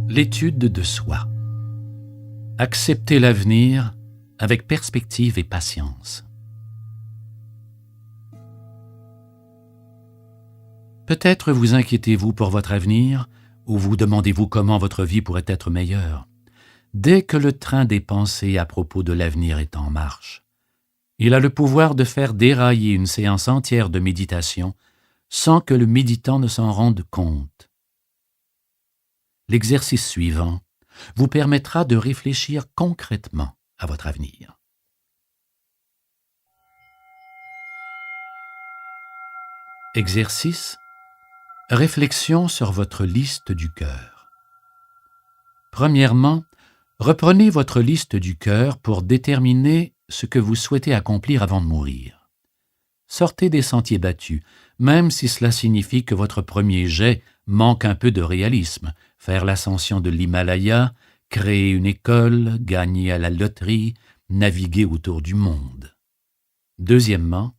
L'étude de soi. Accepter l'avenir avec perspective et patience. Peut-être vous inquiétez-vous pour votre avenir ou vous demandez-vous comment votre vie pourrait être meilleure. Dès que le train des pensées à propos de l'avenir est en marche, il a le pouvoir de faire dérailler une séance entière de méditation sans que le méditant ne s'en rende compte. L'exercice suivant vous permettra de réfléchir concrètement à votre avenir. Exercice. Réflexion sur votre liste du cœur. Premièrement, reprenez votre liste du cœur pour déterminer ce que vous souhaitez accomplir avant de mourir. Sortez des sentiers battus, même si cela signifie que votre premier jet manque un peu de réalisme. Faire l'ascension de l'Himalaya, créer une école, gagner à la loterie, naviguer autour du monde. Deuxièmement,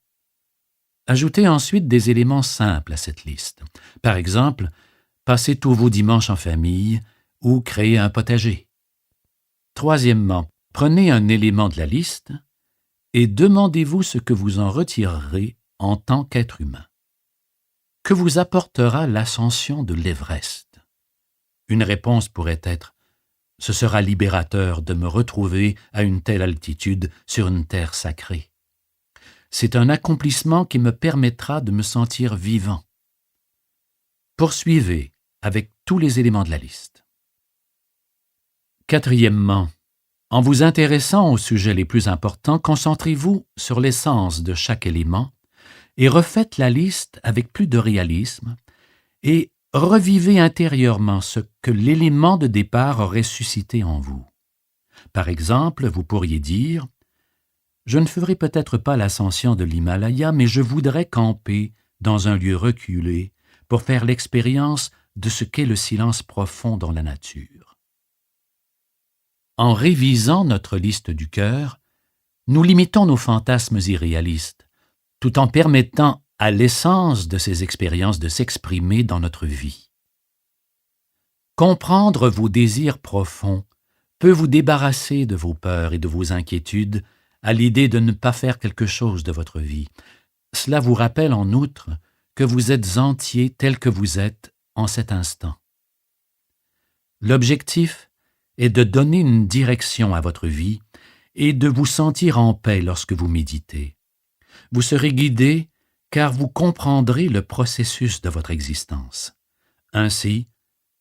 ajoutez ensuite des éléments simples à cette liste. Par exemple, passez tous vos dimanches en famille ou créer un potager. Troisièmement, prenez un élément de la liste et demandez-vous ce que vous en retirerez en tant qu'être humain. Que vous apportera l'ascension de l'Everest? Une réponse pourrait être « Ce sera libérateur de me retrouver à une telle altitude sur une terre sacrée. C'est un accomplissement qui me permettra de me sentir vivant. » Poursuivez avec tous les éléments de la liste. Quatrièmement, en vous intéressant aux sujets les plus importants, concentrez-vous sur l'essence de chaque élément et refaites la liste avec plus de réalisme et revivez intérieurement ce que l'élément de départ aurait suscité en vous. Par exemple, vous pourriez dire « Je ne ferai peut-être pas l'ascension de l'Himalaya, mais je voudrais camper dans un lieu reculé pour faire l'expérience de ce qu'est le silence profond dans la nature. » En révisant notre liste du cœur, nous limitons nos fantasmes irréalistes, tout en permettant à l'essence de ces expériences de s'exprimer dans notre vie. Comprendre vos désirs profonds peut vous débarrasser de vos peurs et de vos inquiétudes à l'idée de ne pas faire quelque chose de votre vie. Cela vous rappelle en outre que vous êtes entier tel que vous êtes en cet instant. L'objectif est de donner une direction à votre vie et de vous sentir en paix lorsque vous méditez. Vous serez guidé car vous comprendrez le processus de votre existence. Ainsi,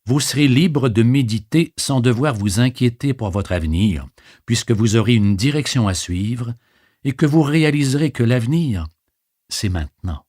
vous serez libre de méditer sans devoir vous inquiéter pour votre avenir, puisque vous aurez une direction à suivre et que vous réaliserez que l'avenir, c'est maintenant.